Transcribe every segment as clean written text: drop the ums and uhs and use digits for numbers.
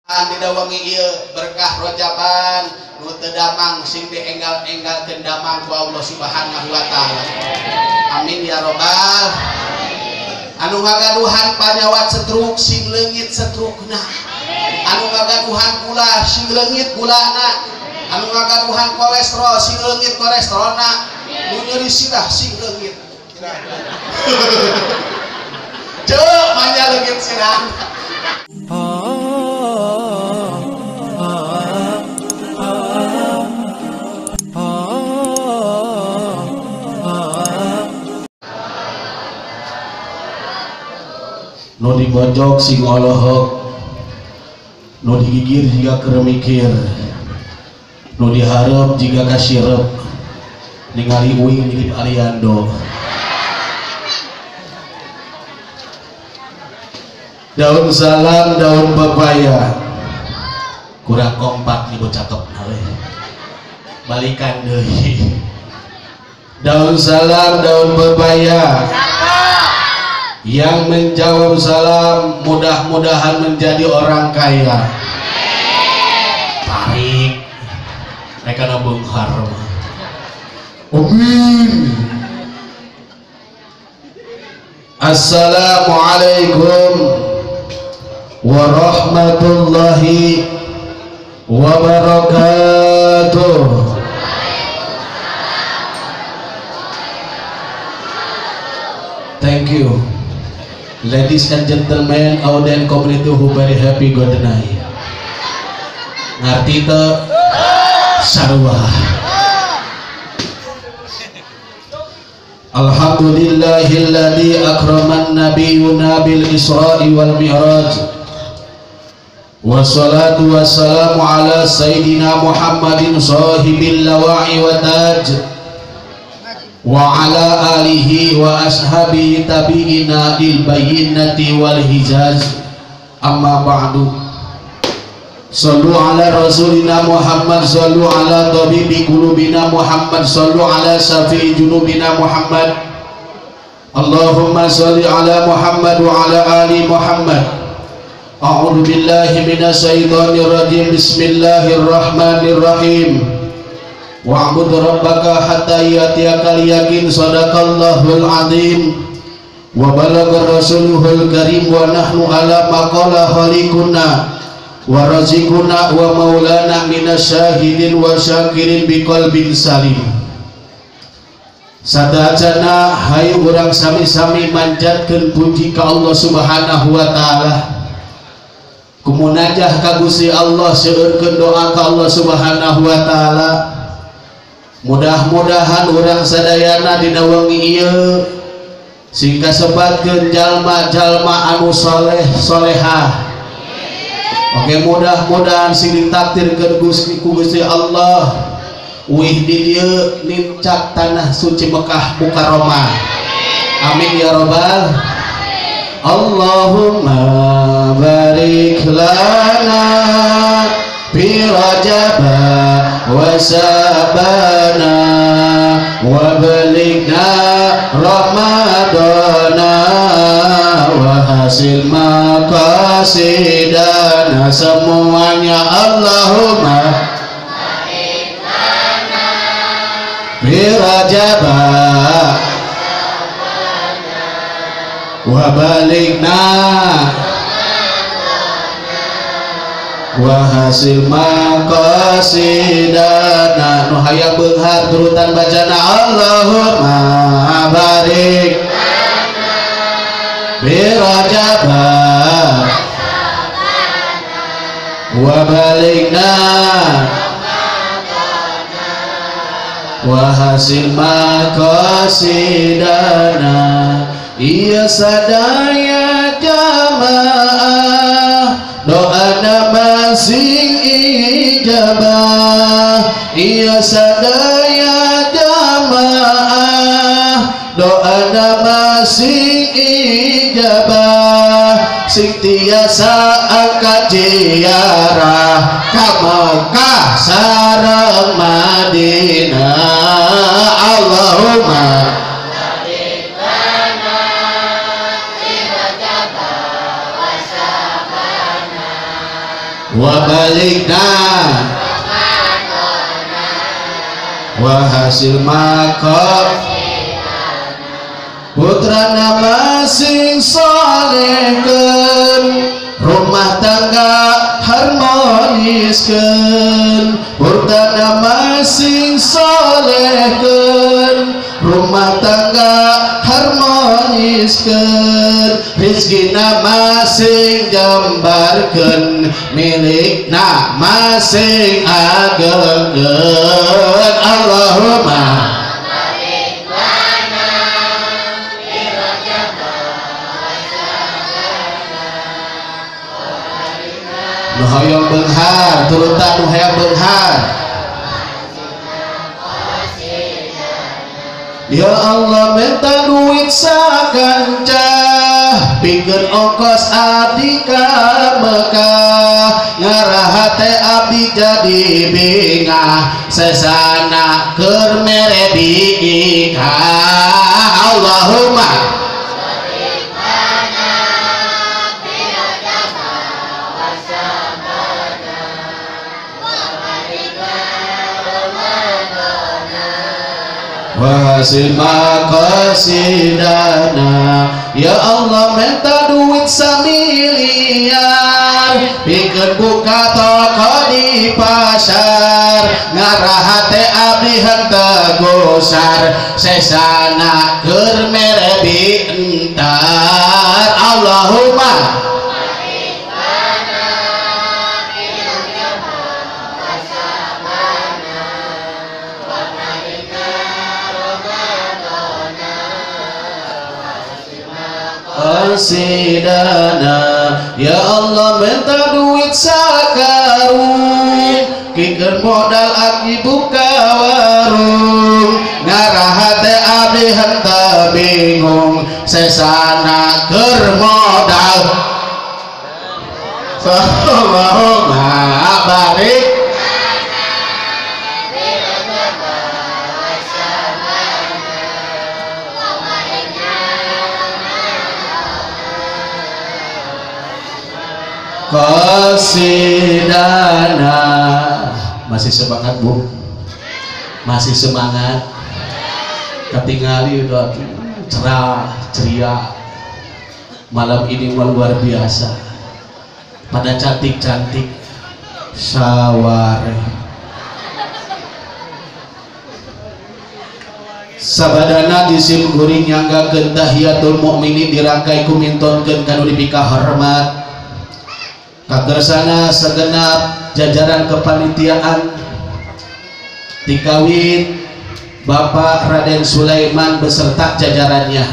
didawangi ieu berkah rojaban nu teu damang sing dienggal-enggalkeun damang ku Allah Subhanahu wa taala. Amin ya robbal. Anu ngagaduhan panyawat setruk sing leungit setrukna. Anu ngagaduhan gula sing leungit gulana. Anu ngagaduhan kolesterol sing leungit kolesterolna. Nu nyeri sirah sing leungit. Ceuk manja leungit sirah. Nu dibojok sing olohok, nu digigir jika keremikir, nu diharap jika kasirep, ningali uing mirip Aliando. Daun salam, daun papaya, kurang kompak nih cakep nawe. Balikan deui. Daun salam, daun papaya. Yang menjawab salam mudah-mudahan menjadi orang kaya. Tarik mereka nabenghar. Amin. Assalamualaikum warahmatullahi wabarakatuh. Thank you. Ladies and gentlemen, audience community who very happy good night. Ngarti teu? Sarua. Alhamdulillahilladzi akraman nabiyyuna bil Isra'i wal Mi'raj. Wassalatu wassalamu ala sayyidina Muhammadin sahibil lawa'i wa taj. Wa ala alihi wa ashabihi tabi'ina lil bayyinati wal hijaz. Amma ba'du. Sallu ala rasulina Muhammad, sallu ala tabibi qulubina Muhammad, sallu ala syafi'i junubina Muhammad. Allahumma salli ala Muhammad wa ala ali Muhammad. A'udzu billahi minasy syaithanir rajim. Bismillahirrahmanirrahim. Wa'bud rabbaka hatta yatiyakal yakin. Sadaqallahul azim wa balagar rasuluhul karim wa nahnu ala maqala khaliquna wa razikuna wa maulana minasyahidin wa syakirin biqalbin salim. Sadajana hayu urang sami-sami manjatkeun puji ka Allah Subhanahu wa taala. Kumunajah ka Gusti Allah seueurkeun doa ka Allah Subhanahu wa taala. Mudah-mudahan urang sadayana dina wengi ieu sing kasebatkeun jalma-jalma anu soleh solehah. Oke, mudah-mudahan sing ditakdirkeun ku Gusti Allah wih di dieu nincak tanah suci Mekah Mukarramah. Amin ya robbal. Allahumma barik lana fi rajaba wa sabana wa balighna ramadana wa hasil maqasidana. Semuanya Allahumma barik lana fi rajaba wa balighna wa hasil maqasidana. Nu hayang beunghar turutan bacana Allahumma barik bi rajaba wa balighna wa hasil maqasidana. Iya sadaya jamaah doana masing ijabah. Iya sadaya jamaah doana masing ijabah. Sing tiasa angkat ziarah ka Mekah sareng Madinah. Allahumma wa balikna wa hasil makot putrana masing solehkeun rumah tangga harmoniskeun putrana masing solehkeun rumah tangga harmoniskeun rizkina masing jambarkeun milikna masing agengkeun Allahumma nu hoyong beunghar turutan nu hayang beunghar. Ya Allah minta duit sakancah pikeun ongkos abdi ka Mekah ngarahate abdi jadi bingah sesana keur mere bikah Allahumma wahasil maqasidana. Ya Allah minta duit samiliar pikeun buka toko di pasar ngarahate abdi henteu gusar sesana keur mere entar Allahumma qasidana. Ya Allah minta duit sakarung pikeun modal abdi buka warung ngarahate abdi henteu bingung sesana keur modal Allahumma barik qasidana. Masih semangat Bu? Masih semangat? Ketinggali udah cerah ceria malam ini luar biasa pada cantik-cantik saware sabadana disim guring nyanggakeun tahiyatul mukminin dirangkai kumintonkeun kanu dipika hormat kagersana segenap jajaran kepanitiaan tikawin Bapak Raden Sulaiman beserta jajarannya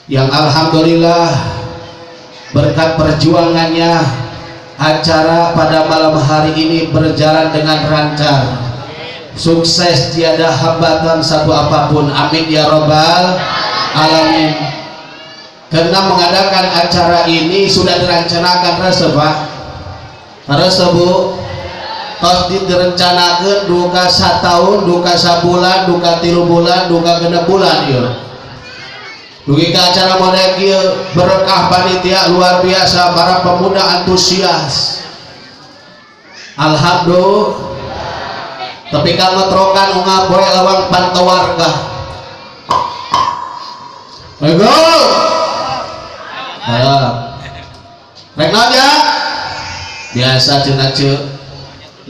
yang alhamdulillah berkat perjuangannya acara pada malam hari ini berjalan dengan lancar sukses tiada hambatan satu apapun amin ya robbal alamin. Karena mengadakan acara ini sudah direncanakan rasa Pak rasa Bu tos direncanakan duka satahun duka sabulan duka 3 bulan duka 6 bulan ya dugi ke acara model kieu berkah panitia luar biasa para pemuda antusias alhamdulillah tapi kalau ngetrokan ngaboy lawang pantau warga ayo rek naon ya biasa cenah ceuk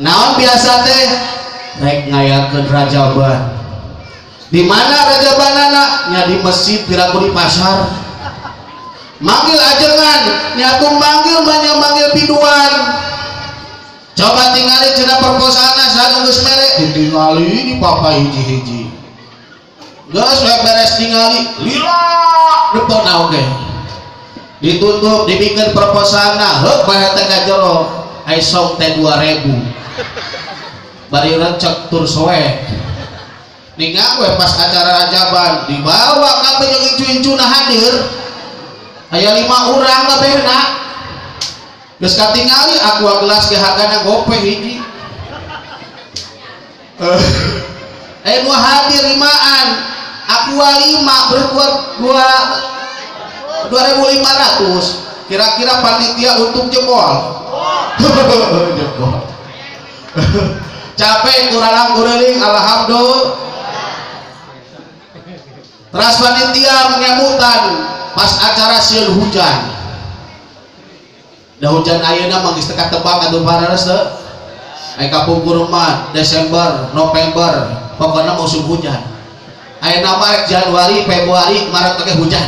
naon biasa teh rek ngayakeun rajaban di mana rajabanana nya di masjid piraku di pasar manggil ajengan nya tuh manggil banyak manggil biduan coba tinggali cenah perkosaana saha geus mere ditingali di papa hiji-hiji geus we beres tingali lila depona oge ditutup dibikin proposalna heuk bae teh ka jero ai sok teh 2000 bari recek tur soek ningal we pas acara rajaban dibawa kabeh jeung incu-incuna hadir aya 5 urang kabehna geus katingali aqua gelas ge hargana gope hiji nu hadir 5an aqua 5 berkuat 2500 kira-kira panitia untuk jempol jempol capek kurang kureling alhamdulillah. Teras panitia mengemutan pas acara siun hujan. Da hujan ayeuna mah geus teka tebak atuh parares teh. Ai kapungkur mah Desember, November, pokoknya musim hujan. Ayeuna mah Januari, Februari, Maret teh hujan.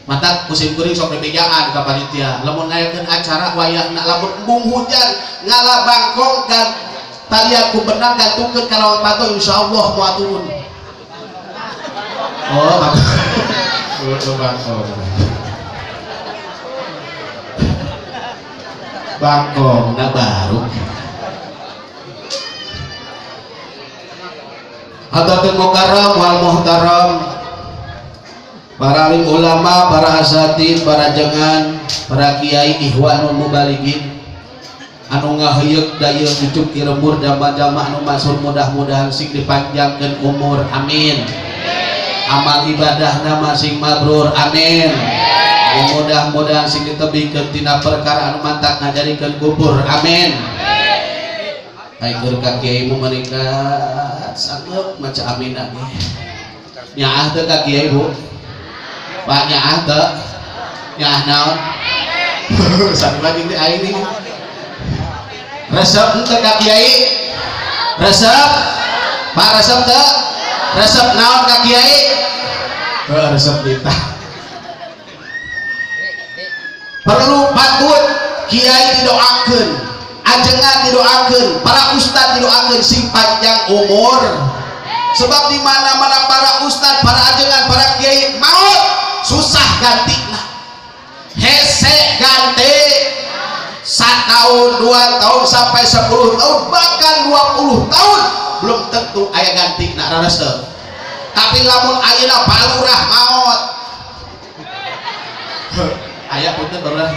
Mata musim kuring sok dibejaan ka panitia. Lamun ngayakeun acara wayahna lamun embung hujan, ngala bangkong kan talian ku benang gantungkeun ka lawan pato insyaallah moal turun. Oh, bangkong na baru hadatul mukarram wal muhtaram, para alim ulama, para asatid, para jangan, para kiai ikhwanul mubalighin anu ngaheyeuk daya cucuk irembur jama-jama anu masur, mudah-mudahan sing dipanjangkeun umur amin. Amal ibadahna masing mabrur amin. Mudah-mudahan sing ditebikeun tina perkara anu mantak ngajarikeun kubur amin. Ayeuna ka kiai mu menika sangeup maca amin abi. Nyaah teu ka kiai Bu? Pak nyaah teu? Nyaah naon? Satu lagi teh aing nih. Resep teu ka kiai? Resep? Pak resep teu? Resep naon ka kiai? Resep kita. Perlu patut kiai didoakeun, ajengan didoakeun, para ustad didoakeun sing panjang umur. Sebab di mana-mana para ustad, para ajengan, para kiai maut susah gantina. Hese ganti 1 tahun, 2 tahun sampai 10 tahun bahkan 20 tahun belum tentu aya gantina rares teu. Tapi lamun ayeuna palurah maot aya punten palurah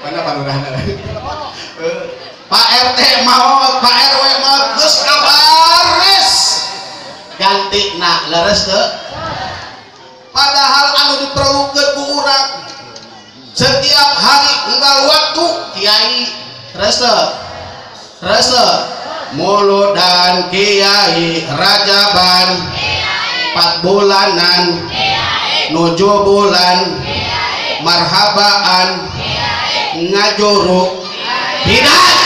mana palurahna Pak RT maot, Pak RW maot geus kabares gantina leres teu. Padahal anu diperlukeun ku urang setiap hari unggal waktu kiai rese mulut dan kiai rajaban 4 bulanan nuju bulan marhabaan ngajuruk hidat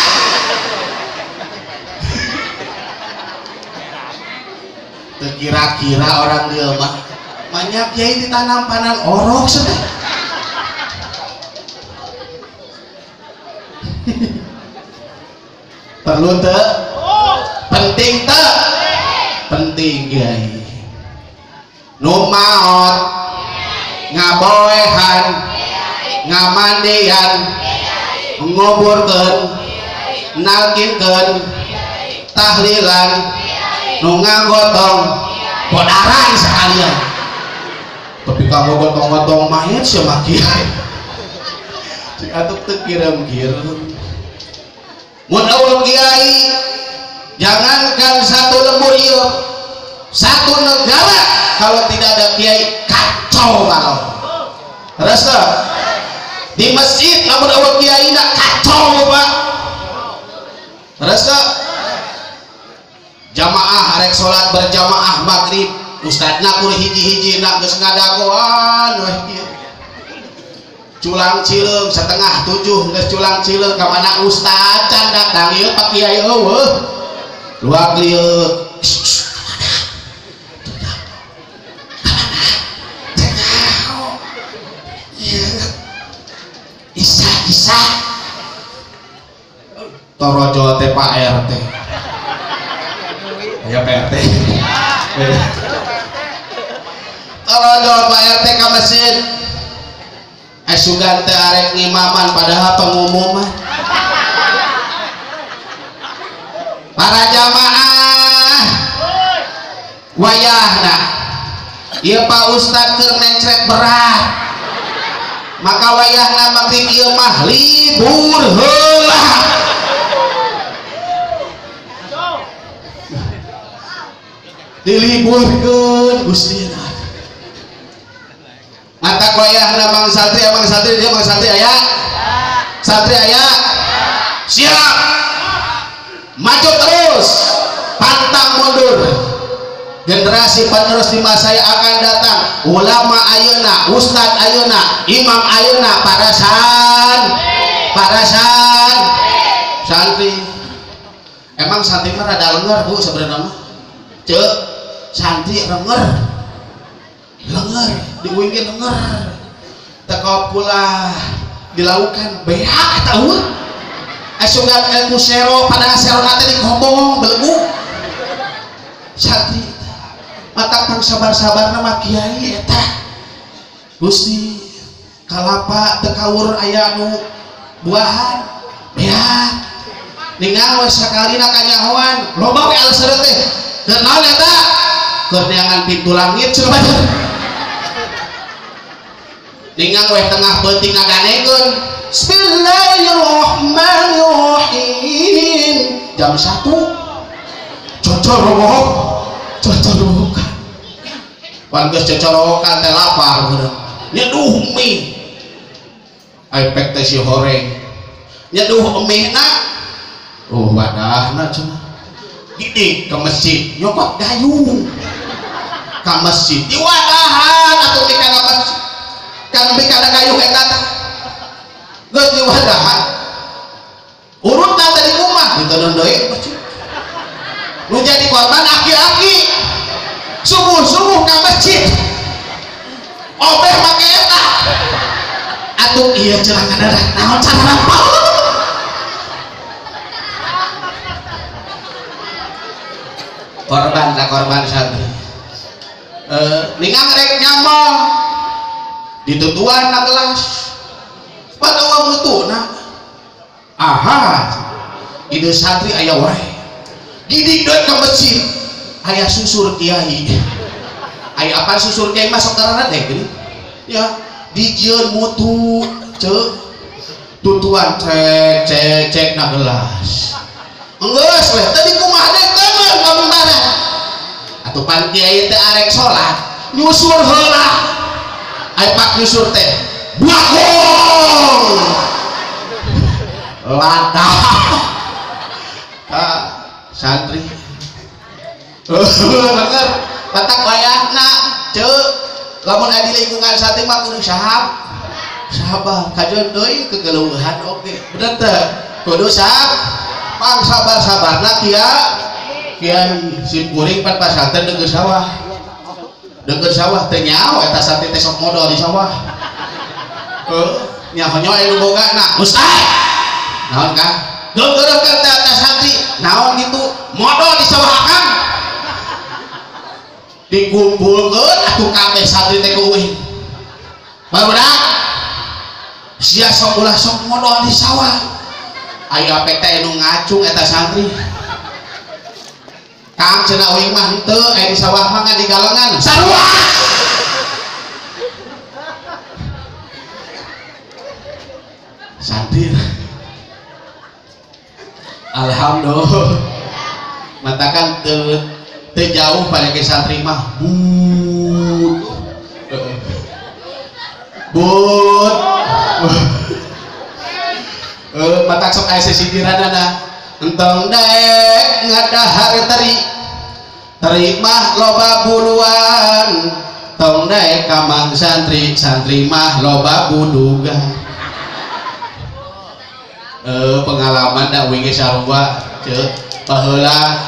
kira-kira orang dia mah banyak kiai ditanam panan orok sudah. Perlu teu? Penting teu? Penting kiai. Nu maot ngaboehan ngamandian nguburkeun nalkinkeun tahlilan nu ngagotong bodaran sekalian. Tapi kamu gotong-gotong mayat sama kiai cik atuh teu kirim-kirim. Mun awal kiai jangankan satu lembur ieu, satu negara kalau tidak ada kiai kacau kalau. Terus di masjid lamun awal kiai nak kacau Pak. Terus jamaah arek salat berjamaah maghrib ustadna kur hiji-hiji nak geus ngadagoan weh kieu. Culang cileung 6:30 geus culang cileung ka mana ustad can datang ieu Pak Kiai eueuh. Luak lieu. Isa torojo teh Pak RT. Aya Pak RT. Torojo Pak RT ka masjid. Sugan teh arek ngimaman padahal pengumuman. Para jamaah wayahna ieu Pak Ustad keur mencret berat. Maka wayahna maghrib ieu mah libur heula. Diliburkeun Gusti. mata koyah namang santri dia mang santri aya siap maju terus pantang mundur. Generasi penerus di masa yang akan datang, ulama ayeuna, ustad ayeuna, imam ayeuna, parasan santri. Emang santri mah rada lenger bu sebenarnya mah cek santri lenger diwingin lenger tekop pula dilakukan beak tahu asungan ilmu sero pada sero nanti dikobong belegu santri mata pang sabar-sabar nama kiai eta gusti kalapa tekawur aya nu buahan beak ningal we sakalina kanyahoan loba we alseureut teh keur naon eta keur neangan pintu langit coba ningal we tengah beuting ngaganekeun bismillahirrahmanirrahim jam 1 cocorokan wan geus cocorokan teh lapar urang nyeduh mie efek teh si horeng nyeduh mie na wadahna cenah gini ke masjid nyokot gayung ke masjid di wadahan atau di kana masjid kan bikana gayung eta teh geus di wadahan urutna tadi rumah diteuneun deui masjid nu jadi korban aki-aki subuh-subuh ke masjid obeh make eta atuh ieu cenah ngadarah naon cara korban santri ningang rek nyamol ditutuan na gelas padawa mutuna ide santri aya wae gidik deui ka masjid aya susur kiai aya apa susur kiai masuk tarana deh gini ya dijieun mutu cek tutuan cek na gelas geus we tadi kumaha deui temen kamu mana atuh pan kiai teh arek salat nyusur heula ai pak nyusur teh buakong ladah santri bener batak wayahna ceu lamun adi lingkungan santri mah kudu sabar kajian deui kegeleuhan oke bener teh kudu pang sabar-sabarna kiai simpuring pan pasantren deukeut sawah teh nyaho eta santri teh sok modal di sawah nyaho aya nu bogana ustaz naon kan geureum teh eta santri naon gitu modal di sawah akang dikumpulkeun atuh kabeh santri teh kuing barudak sia sok ulah sok modal di sawah aya apek teh nu ngacung eta santri kang cenah uing mah henteu aya di sawah mah di galengan sarua santri alhamdulillah matakan teu jauh pada ke santri mah but matak sok aya sisidiranana entong daek ngadahar teri mah loba buluan tong daek kamang santri mah loba buduga pengalaman da wingi sarua ceuk baheula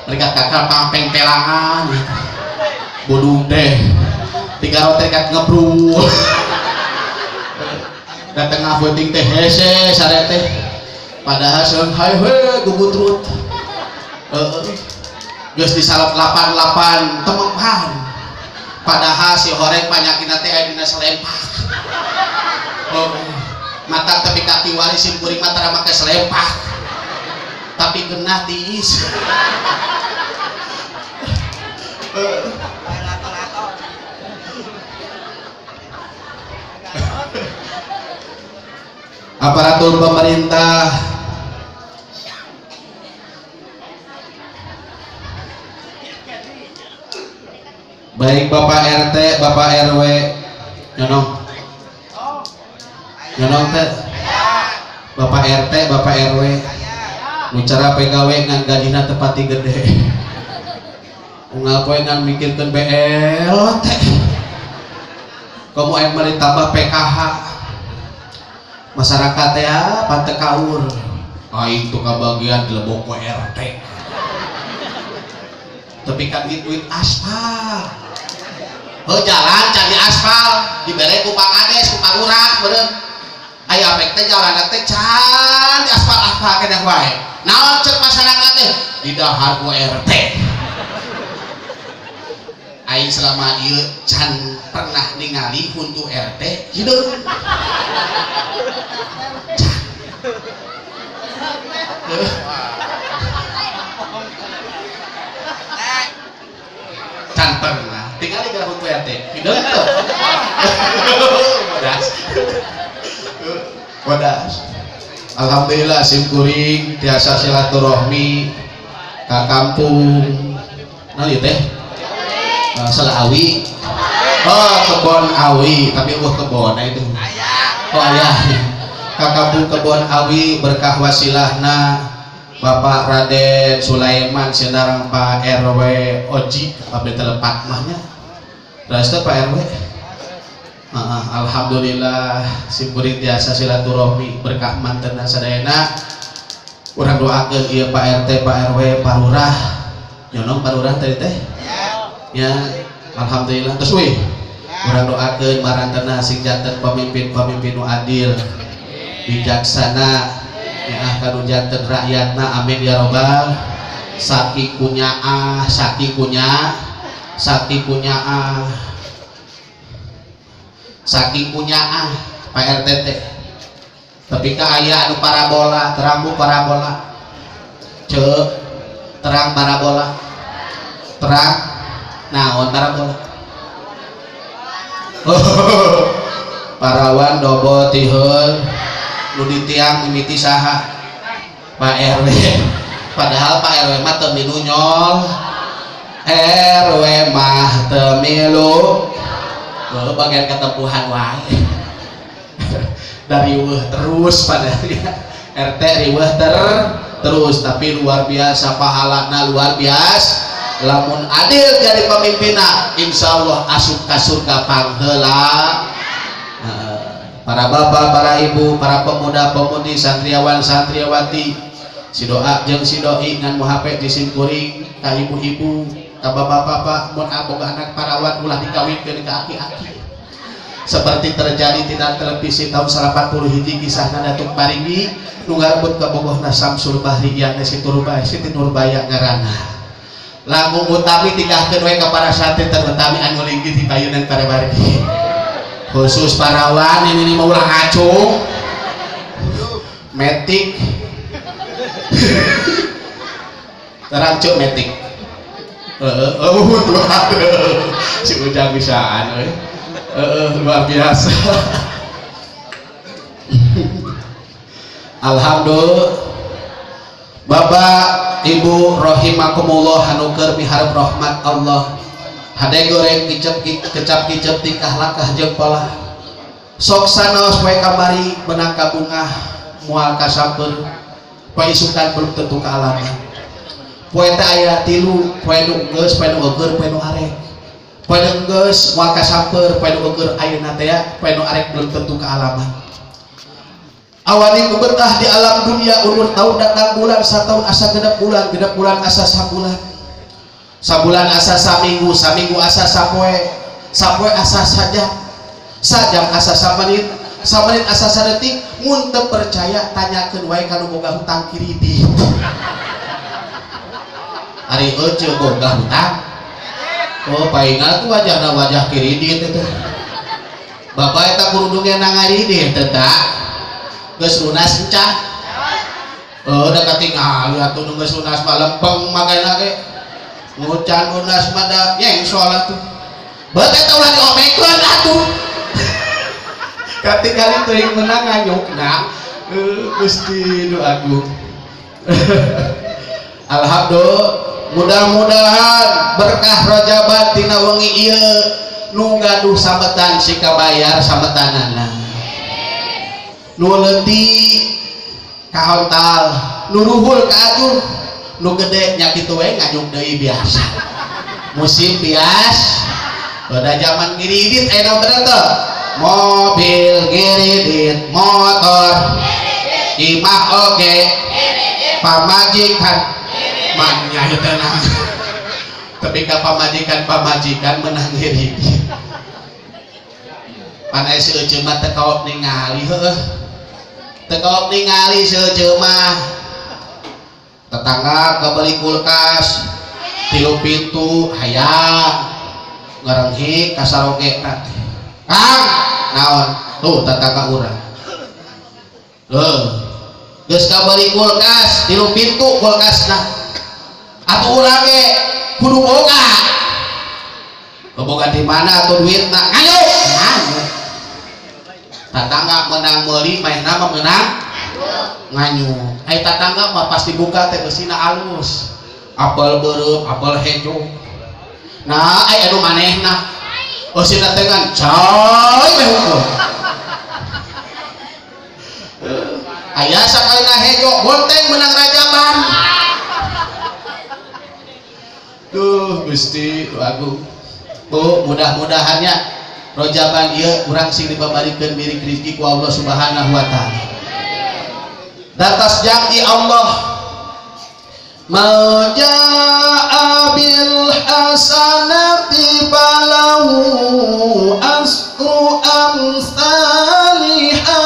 mereka kakak pampeng pelangan budug teh tiga roti kat ngebru datang ngabeuting teh hese sare teh padahal seung hae we gubutrut geus disalap 88 temepan padahal si horeng panyakina teh aya dina salempak mata tapi kaki wali simpuring mata make salempak tapi genah tiis aparatur pemerintah baik Bapak RT, Bapak RW nyonong teh Bapak RT Bapak RW nu cara pegawai ngan gajina tepati gede unggal poe ngan mikirkeun BLT kamu yang mari tambah PKH masyarakat ya panteu kaur aing tuh kabagian dilebok ku RT tapi kan duit aspal jalan cari aspal dibere ku Pak Kades ku Pak Lurah beureum aya apek teh jalan teh can di aspal keneh wae naon ceuk masyarakat teh didahar ku RT aing selama ieu can pernah ningali huntu RT hideung can pernah tinggal di huntu RT hideung tuh wadas alhamdulillah simkuring tiasa silaturahmi ka kampung nah ieu teh Selawi kebon awi tapi kebon itu ayah ka kampung kebon awi berkah wasilahna Bapak Raden Sulaiman Sinarang Pak RW Oji abdi telepat mahnya terus Pak RW alhamdulillah simkuring tiasa silaturahmi berkah mantenna sadayana urang doakeun ieu Pak RT Pak RW Pak Lurah nyonong Pak Lurah tadi teh ya alhamdulillah terus weh urang doakeun marantana sing janten pamimpin-pamimpin nu adil bijaksana ya kanu janten rakyatna amin ya robbal saking kunyaah Pak RT teh tapi ka aya anu parabola terang parabola ceuk terang parabola terang naon parabola parawan dobo tiheun nu ditiang mimiti saha Pak RW padahal Pak RW mah teu milu nyol RW mah teu milu bagian ketempuhan wae dari riweuh terus padahal RT riweuh terus tapi luar biasa pahalana luar biasa lamun adil jadi pemimpinna insyaallah asup ka surga pangheula para bapak para ibu para pemuda pemudi santriawan santriawati si doa jeung si doi ngan muhape disimkuring ka ibu-ibu ka bapak-bapak mun aboga anak parawan ulah dikawinkeun ka aki-aki seperti terjadi di televisi tahun 80 hiji kisahna Datuk Paringgi nu ngarebut ka bogohna Samsul Bahri yang Siti Nurbaya ngaranna lagu utami tikahkeun we ka para santri terutami anu linggih di payunan parebargi khusus parawan ini mah ulah ngacung metik terang cuk metik si ujang bisaan luar biasa alhamdulillah Bapak Ibu rahimakumullah anu keur miharep rahmat Allah hade goreng kecap-kicep tingkah lakah jeung pola sok sanaos poe kamari benang ka bungah moal kasampeun poe isukan belum tentu kaalaman poe teh aya tilu poe nu geus poe nu eueur poe nu arek poe nu geus moal kasampeun poe nu eueur ayeuna teh poe nu arek belum tentu kaalaman awani kubetah di alam dunia ulur tahun datang bulan satahun asa genep bulan asa sabulan asa saminggu asa sapoe asa sajam asa samanit asa sadetik mun teu percaya tanyakeun wae kanu boga hutang kredit ari eueuh boga hutang paingal tuh wajahna wajah kredit eta bapak eta kudu nangari teh tah geus lunas encan udah ketinggalan atuh nu geus lunas mah lempeng makana ge ngucan lunas mah da yengsol atuh beut eta ulah diomengkeun atuh katingali teuing menang nganyukna Gusti nu agung alhamdulillah mudah-mudahan berkah rajabat tina wengi ieu nu gaduh sametan si kabayar sametanana, nu leutik kahontal, nu ruhul kaajur, nu gede nya kitu we ngajung deui biasa. Musim bias, pada zaman giridit aya bener teh. Mobil giridit, motor imah oge, pamajikan manya itu tenang. Tapi ka pamajikan menang giridit. Panai seuceum mah teu kaop ningali heuh. Teu kaop ningali seuceum mah. Tetangga kabeli kulkas 3 pintu hayang ngerenghik kasaroge teh. Kang, naon? Tuh tetangga urang. Geus kabeli kulkas 3 pintu kulkasna. Atuh urang ge kudu boga. Boga di mana atuh duitna? Ayo. Tetangga menang meuli, main nama menang nganyu. Ai tetangga mah pas dibuka teh beusina alus. Apel beureum, apel hejo. Nah, ai anu manehna. Beusina teh ngan coy meh hukum. Aya sakalina hejo, bonteng menang rajaban. Duh, Gusti Agung. Bu, mudah-mudahannya rojaban ieu urang sing dibabarikeun mirik rezeki ku Allah Subhanahu wa taala. Datas janji Allah maja'a bil hasanati balahu asru amsalihha.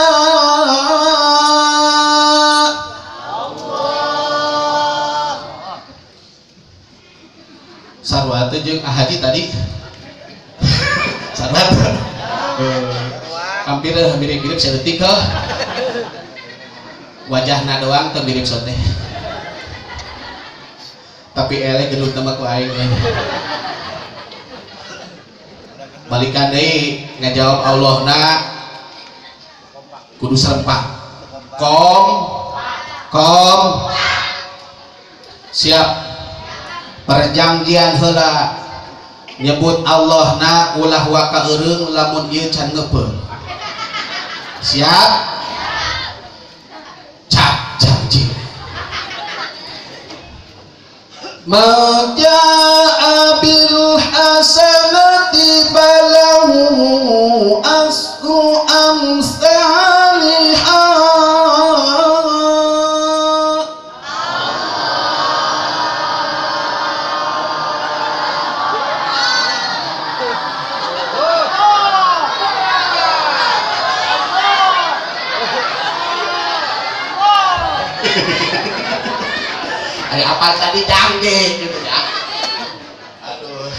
Sarwa teh jeung Haji tadi sarwa hampir mirip-mirip saeutik heuh. Wajahna doang teu mirip sote. Tapi eleh gedung tembak ku aing. Balikan deui ngajawab Allahna kudu serempak. Kom siap. Perjanjian heula nyebut Allahna ulah wa kaeureung lamun ieu can ngeupeul. Siap? Cap janji. Maja'a bil hasanati balahu asru amsalihha. Apa tadi janji gitu ya. Aduh.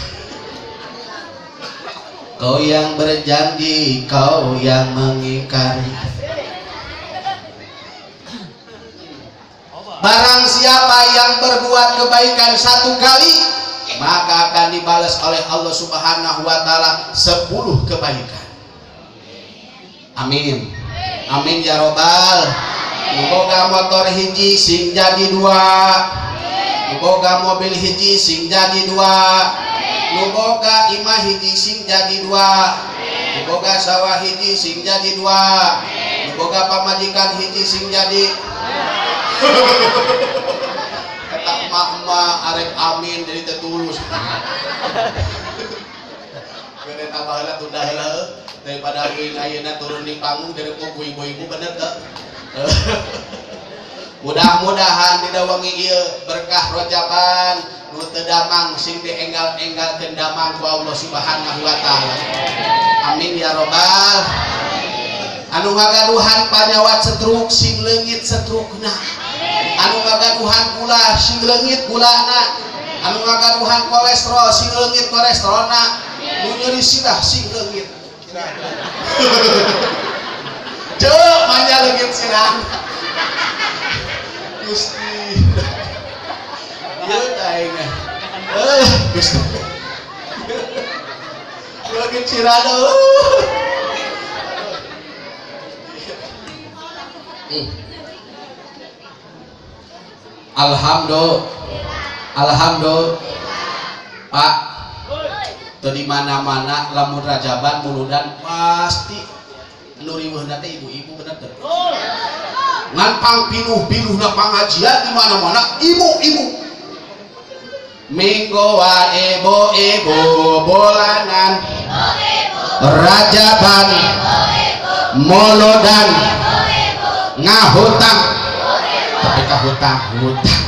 Kau yang berjanji, kau yang mengingkari. Barang siapa yang berbuat kebaikan 1 kali, maka akan dibalas oleh Allah Subhanahu wa taala 10 kebaikan. Amin. Amin ya robbal. Boga motor hiji sing jadi 2. Boga mobil hiji sing jadi 2. Boga imah hiji sing jadi 2. Boga sawah hiji sing jadi 2. Boga pamajikan hiji sing jadi. Kata emak-emak arek amin jadi tetulus. Gede tambahanna tunda heula daripada ayeuna turun di panggung dari ku ibu-ibu bener teh. Mudah-mudahan dina wengi ieu berkah rojaban nu teu damang sing dienggal-enggalkeun damang ku Allah Subhanahu wa taala. Amin ya robbal. Anu ngagaduhan panyawat setruk sing leungit setrukna. Anu ngagaduhan gula sing leungit gulana. Anu ngagaduhan kolesterol sing leungit kolesterolna. Nu nyeri sirah sing leungit. Cuk manya leungit sirah. Gusti ieu daengna Gusti lagi cirado Alhamdulillah Pak di mana-mana lamun Rajaban muludan pasti nu riweuhna teh ibu-ibu bener teh. Ngan pangpinuh-pinuhna pangajian di mana-mana ibu-ibu. Minggoan ibu-ibu bulanan Rajaban muludan ngahutang tapi kahutang-hutang